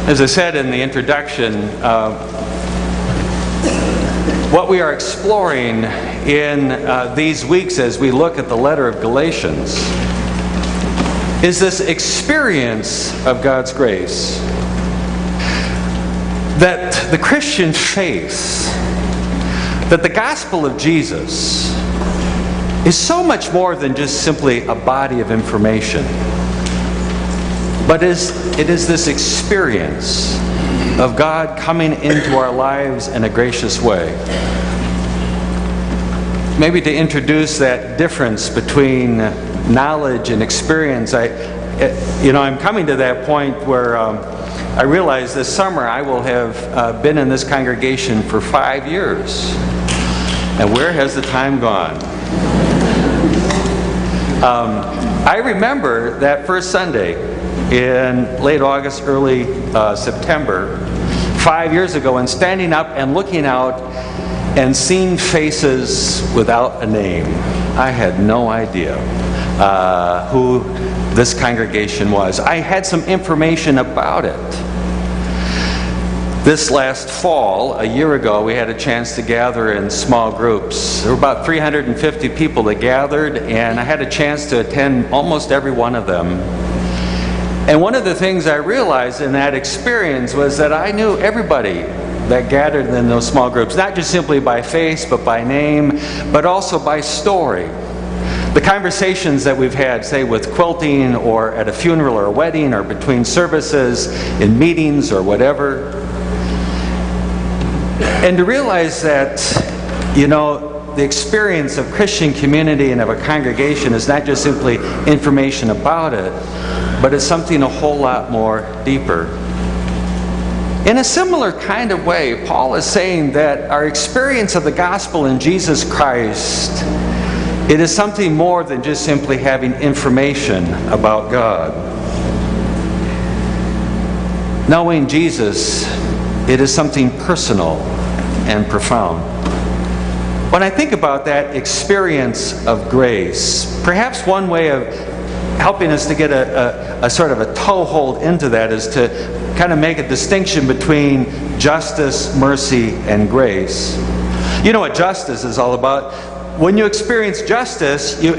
As I said in the introduction, what we are exploring in these weeks as we look at the letter of Galatians is this experience of God's grace. That the Christian faith, that the gospel of Jesus is so much more than just simply a body of information. But it is this experience of God coming into our lives in a gracious way. Maybe to introduce that difference between knowledge and experience, I'm coming to that point where I realize this summer I will have been in this congregation for 5 years. And where has the time gone? I remember that first Sunday in late August, early September, 5 years ago, and standing up and looking out and seeing faces without a name. I had no idea who this congregation was. I had some information about it. This last fall, a year ago, we had a chance to gather in small groups. There were about 350 people that gathered, and I had a chance to attend almost every one of them. And one of the things I realized in that experience was that I knew everybody that gathered in those small groups, not just simply by face, but by name, but also by story. The conversations that we've had, say with quilting, or at a funeral or a wedding, or between services, in meetings or whatever. And to realize that, the experience of Christian community and of a congregation is not just simply information about it, but it's something a whole lot more deeper. In a similar kind of way, Paul is saying that our experience of the gospel in Jesus Christ, it is something more than just simply having information about God. Knowing Jesus, it is something personal and profound. When I think about that experience of grace, perhaps one way of helping us to get a sort of a toehold into that is to kind of make a distinction between justice, mercy, and grace. You know what justice is all about? When you experience justice, you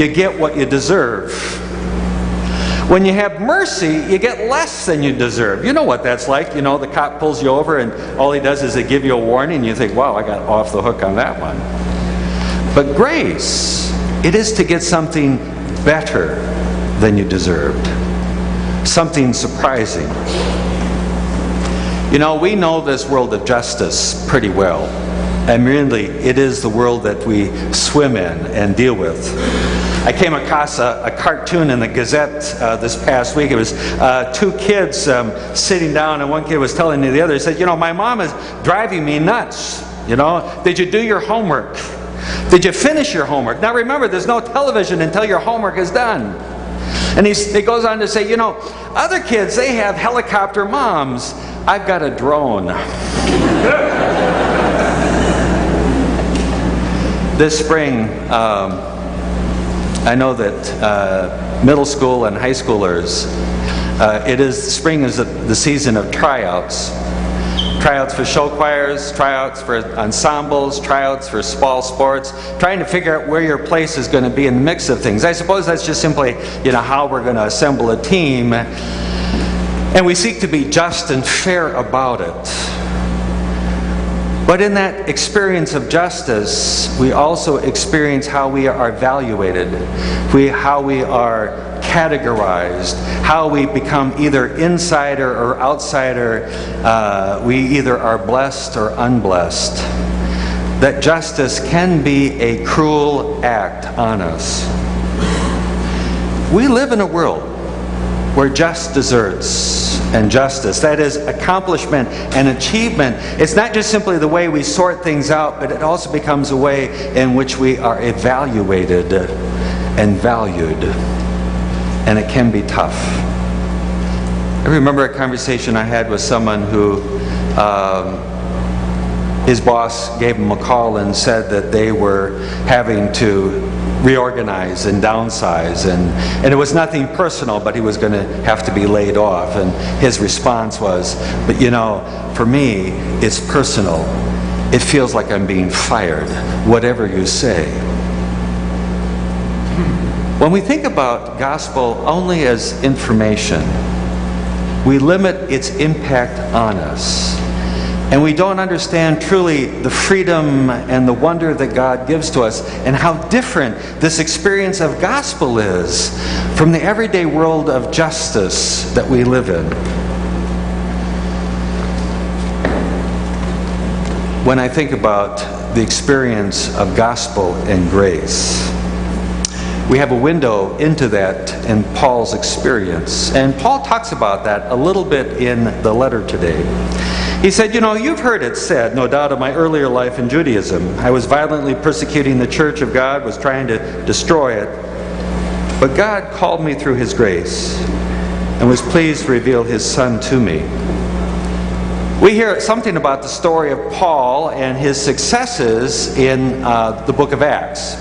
get what you deserve. When you have mercy, you get less than you deserve. You know what that's like. The cop pulls you over and all he does is give you a warning and you think, wow, I got off the hook on that one. But grace, it is to get something better than you deserved. Something surprising. We know this world of justice pretty well. And really, it is the world that we swim in and deal with. I came across a cartoon in the Gazette this past week. It was two kids sitting down, and one kid was telling the other, he said, my mom is driving me nuts. Did you do your homework? Did you finish your homework? Now remember, there's no television until your homework is done. And he goes on to say, other kids, they have helicopter moms. I've got a drone. This spring, I know that middle school and high schoolers, spring is the season of tryouts. Tryouts for show choirs, tryouts for ensembles, tryouts for fall sports, trying to figure out where your place is going to be in the mix of things. I suppose that's just simply, how we're going to assemble a team. And we seek to be just and fair about it. But in that experience of justice, we also experience how we are evaluated, how we are categorized, how we become either insider or outsider. We either are blessed or unblessed. That justice can be a cruel act on us. We live in a world where just deserts and justice, that is accomplishment and achievement, it's not just simply the way we sort things out, but it also becomes a way in which we are evaluated and valued. And it can be tough. I remember a conversation I had with someone who his boss gave him a call and said that they were having to reorganize and downsize, and it was nothing personal, but he was going to have to be laid off. And his response was, but you know, for me, it's personal. It feels like I'm being fired, whatever you say. When we think about gospel only as information, we limit its impact on us. And we don't understand truly the freedom and the wonder that God gives to us, and how different this experience of gospel is from the everyday world of justice that we live in. When I think about the experience of gospel and grace, we have a window into that in Paul's experience. And Paul talks about that a little bit in the letter today. He said, you know, you've heard it said, no doubt, of my earlier life in Judaism. I was violently persecuting the church of God, was trying to destroy it. But God called me through His grace and was pleased to reveal His Son to me. We hear something about the story of Paul and his successes in the book of Acts.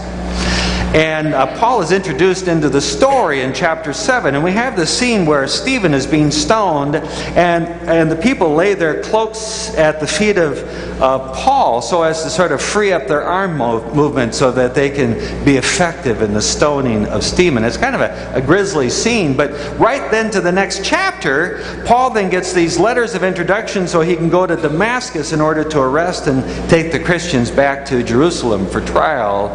And Paul is introduced into the story in chapter 7. And we have this scene where Stephen is being stoned, and the people lay their cloaks at the feet of Paul so as to sort of free up their arm movement so that they can be effective in the stoning of Stephen. It's kind of a grisly scene. But right then to the next chapter, Paul then gets these letters of introduction so he can go to Damascus in order to arrest and take the Christians back to Jerusalem for trial.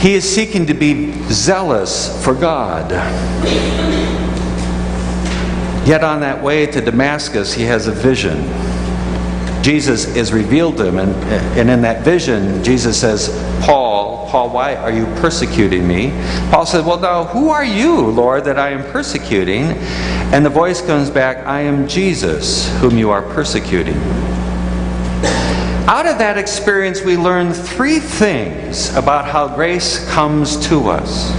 He is seeking to be zealous for God. Yet on that way to Damascus, he has a vision. Jesus is revealed to him, and in that vision, Jesus says, Paul, why are you persecuting me? Paul says, well, now, who are you, Lord, that I am persecuting? And the voice comes back, I am Jesus, whom you are persecuting. Out of that experience, we learn three things about how grace comes to us.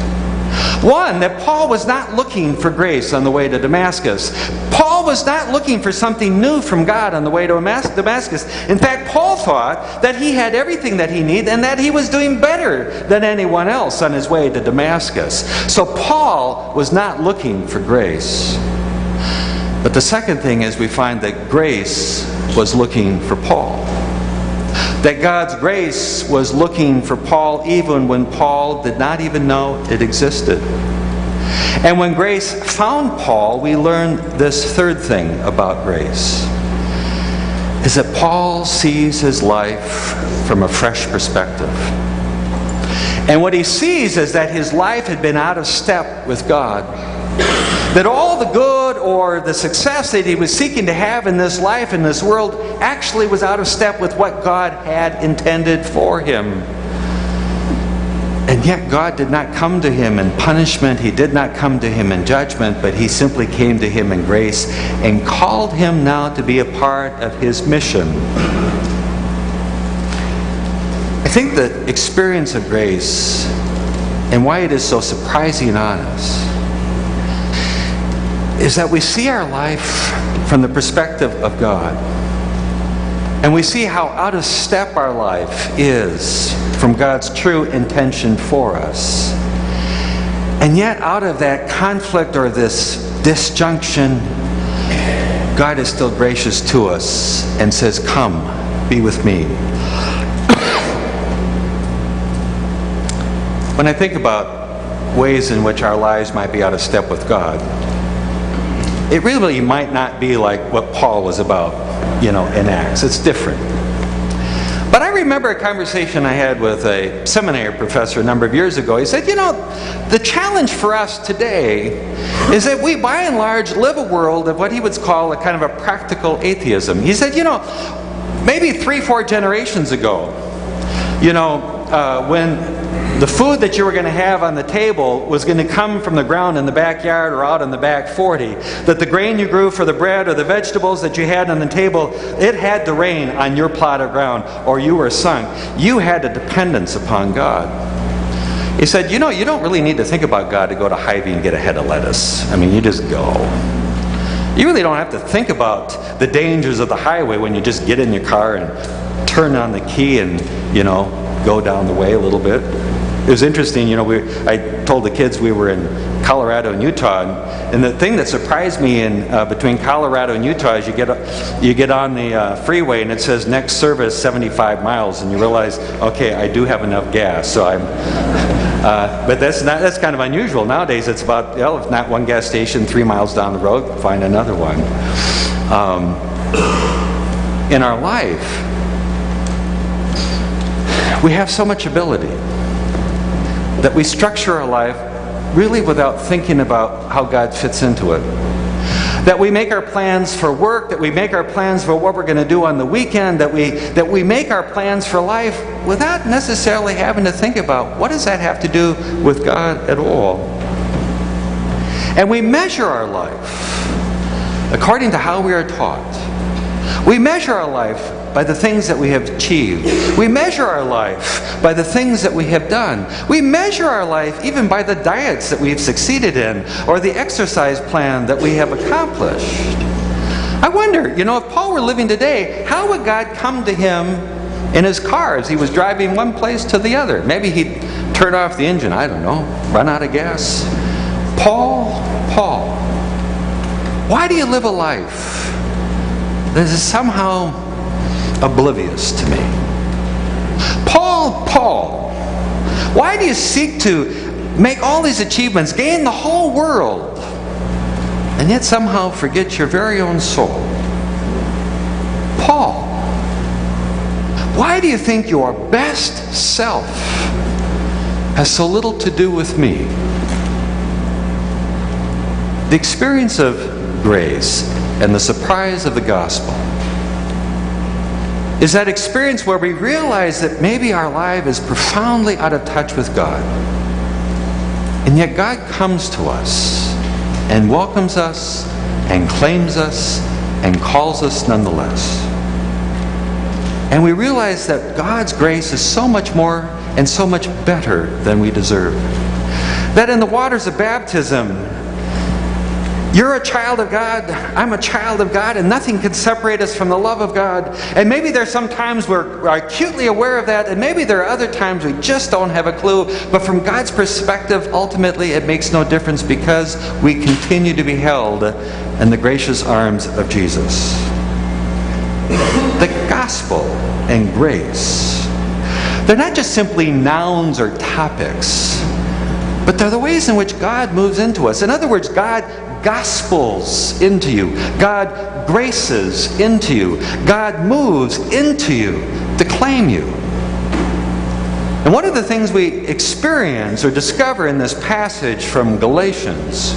One, that Paul was not looking for grace on the way to Damascus. Paul was not looking for something new from God on the way to Damascus. In fact, Paul thought that he had everything that he needed and that he was doing better than anyone else on his way to Damascus. So Paul was not looking for grace. But the second thing is we find that grace was looking for Paul. That God's grace was looking for Paul even when Paul did not even know it existed. And when grace found Paul, we learn this third thing about grace, is that Paul sees his life from a fresh perspective. And what he sees is that his life had been out of step with God. That all the good or the success that he was seeking to have in this life, in this world, actually was out of step with what God had intended for him. And yet God did not come to him in punishment. He did not come to him in judgment, but He simply came to him in grace and called him now to be a part of His mission. I think the experience of grace and why it is so surprising on us is that we see our life from the perspective of God. And we see how out of step our life is from God's true intention for us. And yet out of that conflict or this disjunction, God is still gracious to us and says, come, be with me. When I think about ways in which our lives might be out of step with God, it really might not be like what Paul was about, in Acts. It's different. But I remember a conversation I had with a seminary professor a number of years ago. He said, the challenge for us today is that we, by and large, live a world of what he would call a kind of a practical atheism. He said, maybe 3-4 generations ago, when the food that you were going to have on the table was going to come from the ground in the backyard or out in the back 40. That the grain you grew for the bread or the vegetables that you had on the table, it had to rain on your plot of ground or you were sunk. You had a dependence upon God. He said, you don't really need to think about God to go to Hy-Vee and get a head of lettuce. You just go. You really don't have to think about the dangers of the highway when you just get in your car and turn on the key and, go down the way a little bit. It was interesting, I told the kids we were in Colorado and Utah, and the thing that surprised me in between Colorado and Utah is you get on the freeway and it says next service 75 miles, and you realize, okay, I do have enough gas, so I'm. But that's kind of unusual nowadays. It's about, if not one gas station, 3 miles down the road, find another one. In our life, we have so much ability that we structure our life really without thinking about how God fits into it. That we make our plans for work, that we make our plans for what we're going to do on the weekend, that we make our plans for life without necessarily having to think about what does that have to do with God at all. And we measure our life according to how we are taught. We measure our life by the things that we have achieved. We measure our life by the things that we have done. We measure our life even by the diets that we've succeeded in or the exercise plan that we have accomplished. I wonder, if Paul were living today, how would God come to him in his car as he was driving one place to the other? Maybe he'd turn off the engine, I don't know, run out of gas. Paul, why do you live a life that is somehow oblivious to me? Paul, why do you seek to make all these achievements, gain the whole world, and yet somehow forget your very own soul? Paul, why do you think your best self has so little to do with me? The experience of grace and the surprise of the gospel is that experience where we realize that maybe our life is profoundly out of touch with God. And yet God comes to us and welcomes us and claims us and calls us nonetheless. And we realize that God's grace is so much more and so much better than we deserve. That in the waters of baptism, you're a child of God, I'm a child of God, and nothing can separate us from the love of God. And maybe there's some times we're acutely aware of that, and maybe there are other times we just don't have a clue. But from God's perspective, ultimately it makes no difference because we continue to be held in the gracious arms of Jesus. The gospel and grace, they're not just simply nouns or topics, but they're the ways in which God moves into us. In other words, God gospels into you. God graces into you. God moves into you to claim you. And one of the things we experience or discover in this passage from Galatians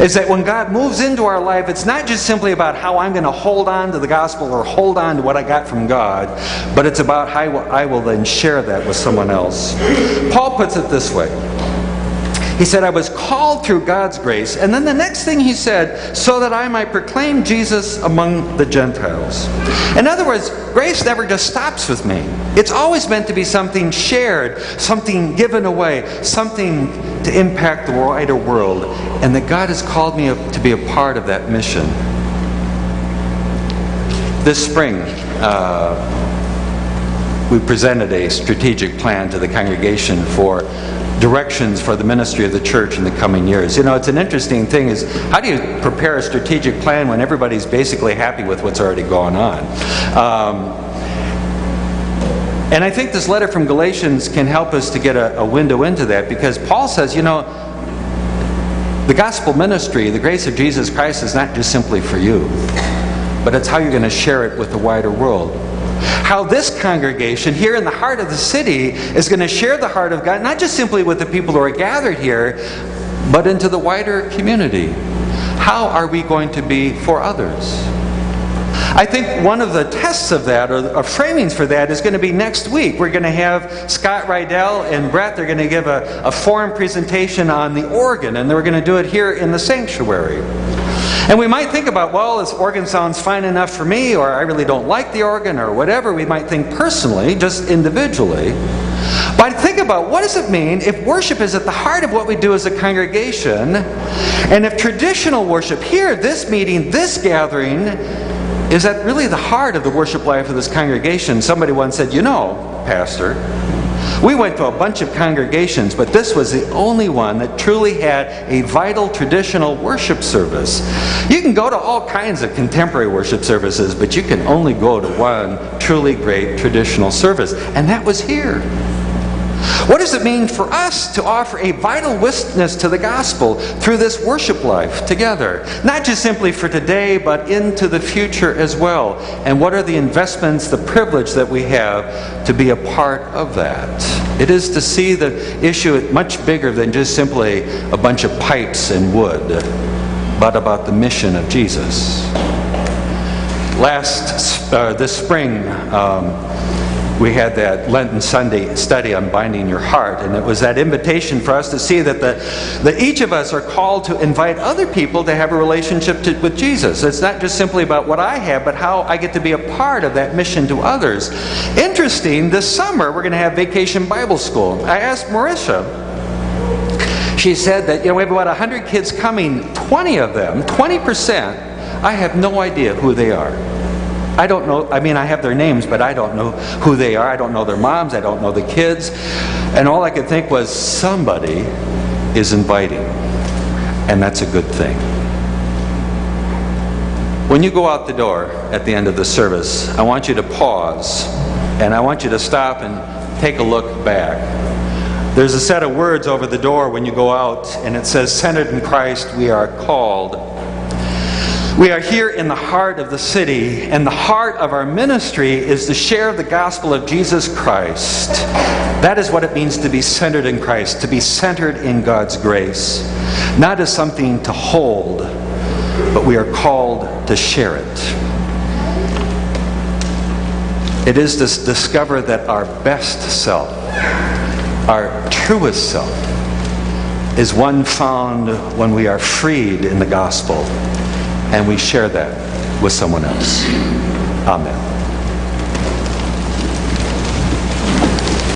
is that when God moves into our life, it's not just simply about how I'm going to hold on to the gospel or hold on to what I got from God, but it's about how I will then share that with someone else. Paul puts it this way. He said, I was called through God's grace. And then the next thing he said, so that I might proclaim Jesus among the Gentiles. In other words, grace never just stops with me. It's always meant to be something shared, something given away, something to impact the wider world. And that God has called me to be a part of that mission. This spring, we presented a strategic plan to the congregation for directions for the ministry of the church in the coming years. It's an interesting thing is, how do you prepare a strategic plan when everybody's basically happy with what's already going on? And I think this letter from Galatians can help us to get a window into that, because Paul says, the gospel ministry, the grace of Jesus Christ, is not just simply for you, but it's how you're going to share it with the wider world. How this congregation here in the heart of the city is going to share the heart of God, not just simply with the people who are gathered here, but into the wider community. How are we going to be for others? I think one of the tests of that, or framings for that, is going to be next week. We're going to have Scott Rydell and Brett. They're going to give a forum presentation on the organ, and they're going to do it here in the sanctuary. And we might think about, well, this organ sounds fine enough for me, or I really don't like the organ, or whatever we might think personally, just individually. But think about, what does it mean if worship is at the heart of what we do as a congregation, and if traditional worship here, this meeting, this gathering, is at really the heart of the worship life of this congregation? Somebody once said, you know, Pastor, we went to a bunch of congregations, but this was the only one that truly had a vital traditional worship service. You can go to all kinds of contemporary worship services, but you can only go to one truly great traditional service, and that was here. What does it mean for us to offer a vital witness to the gospel through this worship life together? Not just simply for today, but into the future as well. And what are the investments, the privilege that we have to be a part of that? It is to see the issue much bigger than just simply a bunch of pipes and wood, but about the mission of Jesus. This spring, we had that Lenten Sunday study on binding your heart, and it was that invitation for us to see that each of us are called to invite other people to have a relationship with Jesus. It's not just simply about what I have, but how I get to be a part of that mission to others. Interesting, this summer we're going to have Vacation Bible School. I asked Marisha, she said that we have about 100 kids coming, 20 of them, 20%, I have no idea who they are. I don't know, I have their names, but I don't know who they are. I don't know their moms. I don't know the kids. And all I could think was, somebody is inviting. And that's a good thing. When you go out the door at the end of the service, I want you to pause, and I want you to stop and take a look back. There's a set of words over the door when you go out, and it says, centered in Christ, we are called. We are here in the heart of the city, and the heart of our ministry is to share the gospel of Jesus Christ. That is what it means to be centered in Christ, to be centered in God's grace. Not as something to hold, but we are called to share it. It is to discover that our best self, our truest self, is one found when we are freed in the gospel. And we share that with someone else. Amen.